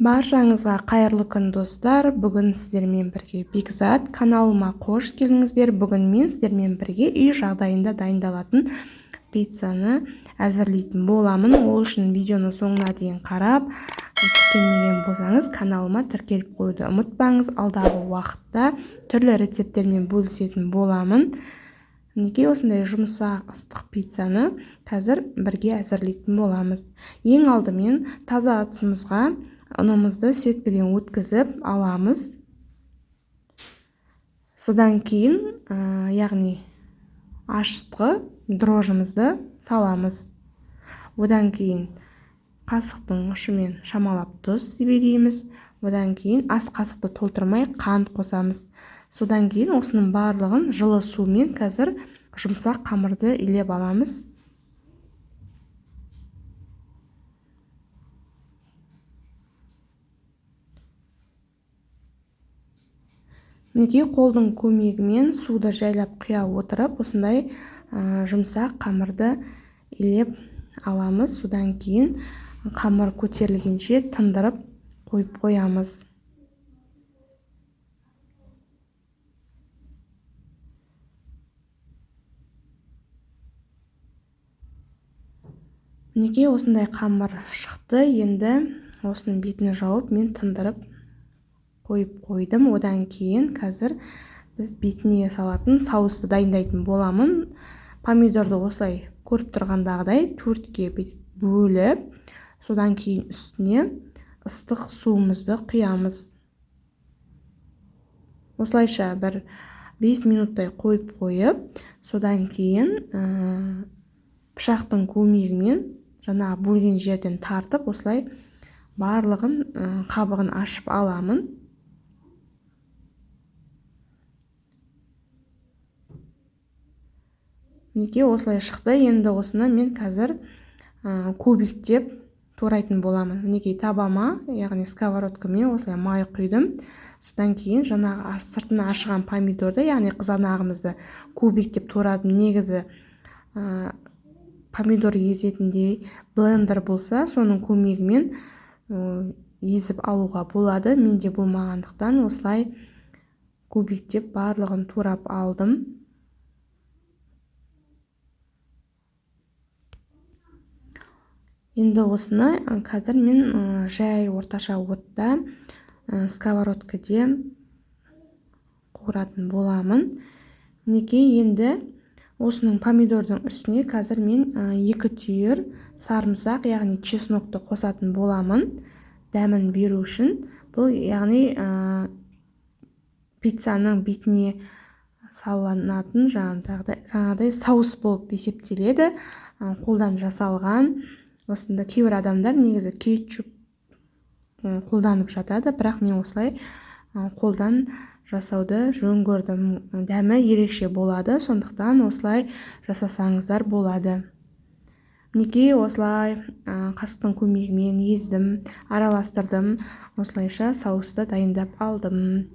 Баршаңызға қайырлы күн достар. Бүгін сіздермен бірге Бекзат каналыма қош келдіңіздер. Бүгін мен сіздермен бірге үй жағдайында дайындалатын пиццаны әзірлейтін боламын. Ол үшін видеоны соңына дейін қарап, тіркелмеген болсаңыз каналыма тіркеліп қоюды ұмытпаңыз. Алдағы уақытта түрлі рецепттермен бөлісетін боламын. Неге осындай жұмсақ ыстық пиццаны қазір бірге әзірлейтін боламыз. Ең алдымен таза ыдысымызға ұнымызды сеткіден өткізіп аламыз. Содан кейін яғни ашытқы дрожжымызды саламыз. Одан кейін қасықтың ұшымен шамалап тұз себелейміз. Одан кейін ас қасықты толтырмай қант қосамыз. Содан кейін осының барлығын жылы сумен қазір жұмсақ қамырды илеп аламыз. Мінекей қолдың көмегімен суды жайлап құя отырып, осындай жұмсақ қамырды илеп аламыз. Содан кейін қамыр көтерілгенше тындырып қойып қоямыз. Мінекей осындай қамыр шықты. Енді осының бетіне жауып мен тындырып қойып қойдым. Одан кейін қазір біз бетіне салатын соусты дайындайтын боламын. Помидорды осылай көріп тұрғандағыдай төртке бөліп, содан кейін үстіне ыстық суымызды құямыз. Осылайша бір 5 минуттай қойып, содан кейін пышақтың көмегімен жаңа бөлген жерден тартып, осылай барлығын қабығын ашып аламын. Мінекей осылай шықты. Енді осыны мен қазір кубиктеп турайтын боламын. Мінекей табама, яғни сковородкамен осылай май құйдым. Содан кейін жаңағы сыртына ашыған помидорды, яғни қызанағымызды кубиктеп турадым. Негізі помидор езетіндей блендер болса, соның көмегімен езіп алуға болады. Менде болмағандықтан осылай кубиктеп барлығын турап алдым. Енді осыны қазір мен жай орташа отта сковородкаде қуыратын боламын. Мінекей енді осының помидордың үстіне қазір мен 2 түйір сарымсақ, яғни чеснокты қосатын боламын. Дәмін беру үшін. Бұл яғни пиццаның бетіне салынатын жаңағыдай соус болып есептеледі. Қолдан жасалған. Осында кейбір адамдар негізі кетчуп қолданып жатады, бірақ мен осылай қолдан жасауды жөн көрдім. Дәмі ерекше болады, сондықтан осылай жасасаңыздар болады. Мінекей осылай қасықтың көмегімен ездім, араластырдым. Осылайша соусты дайындап алдым.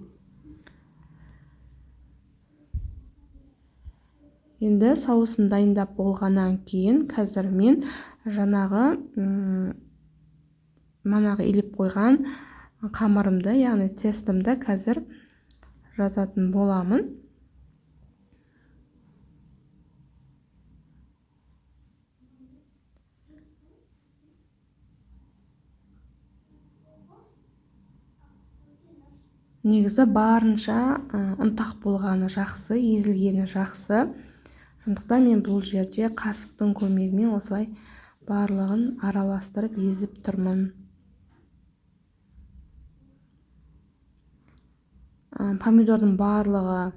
Енді соусын дайындап болғаннан кейін қазір мен жаңағы илеп қойған қамырымды, яғни тестімді қазір жазатын боламын. Негізі барынша ұнтақ болғаны жақсы, езілгені жақсы. Сондықтан мен бұл жерде қасықтың көмегімен осылай барлығын араластырып езіп тұрмын. Помидордың барлығы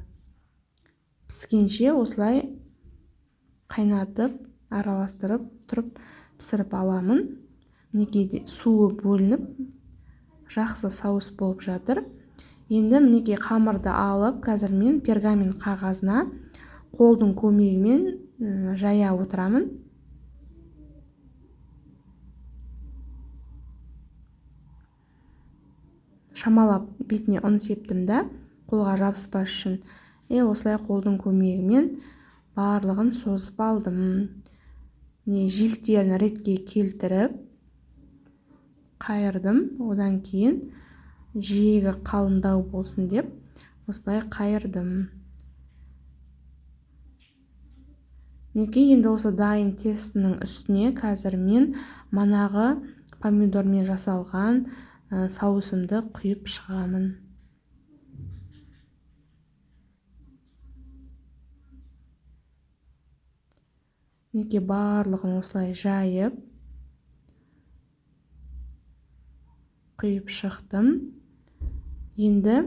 піскенше осылай қайнатып, араластырып тұрып пісіріп аламын. Мінекей суы бөлініп, жақсы соус болып жатыр. Енді мінекей қамырды алып, қазір мен пергамент қағазына қолдың көмегімен жая отырамын. Шамалап бетіне ұн септім да, қолға жабыспас үшін. Осылай қолдың көмегімен барлығын созып алдым. Жиліктерін ретке келтіріп, қайырдым. Одан кейін жиегі қалыңдау болсын деп осылай қайырдым. Мінекей, енді осы дайын тестінің үстіне қазір мен манағы помидормен жасалған соусымды құйып шығамын. Мінекей, барлығын осылай жайып құйып шықтым. Енді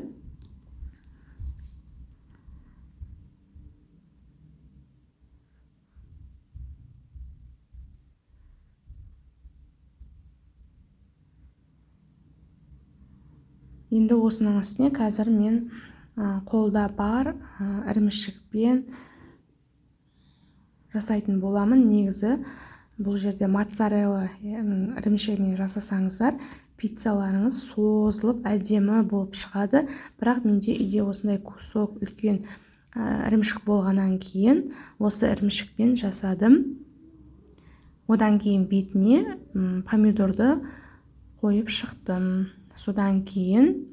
осының үстіне қазір мен қолда бар ірімшікпен жасайтын боламын. Негізі бұл жерде моцарелла ірімшігімен жасасаңыздар, пиццаларыңыз созылып әдемі болып шығады. Бірақ менде үйде осындай кусок үлкен ірімшік болғаннан кейін осы ірімшікпен жасадым. Одан кейін бетіне помидорды қойып шықтым. Содан кейін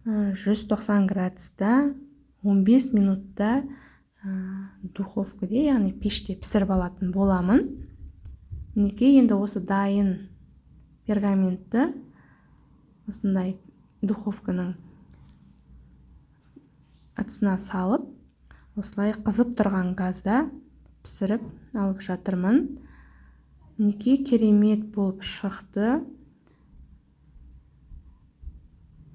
190 градуста 15 минутта духовкада, яғни пеште пісіріп алатын боламын. Мінекей, енді осы дайын пергаментті осындай духовканың ыдысына салып, осылай қызып тұрған газда пісіріп алып жатырмын. Мінекей, керемет болып шықты.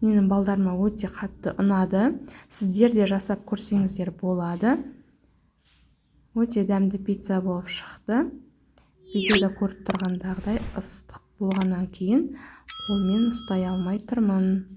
Менің балдарыма өте қатты ұнады. Сіздер де жасап көрсеңіздер болады. Өте дәмді пицца болып шықты. Видеода көріп тұрғандағыдай ыстық болғаннан кейін қолмен ұстай алмай тұрмын.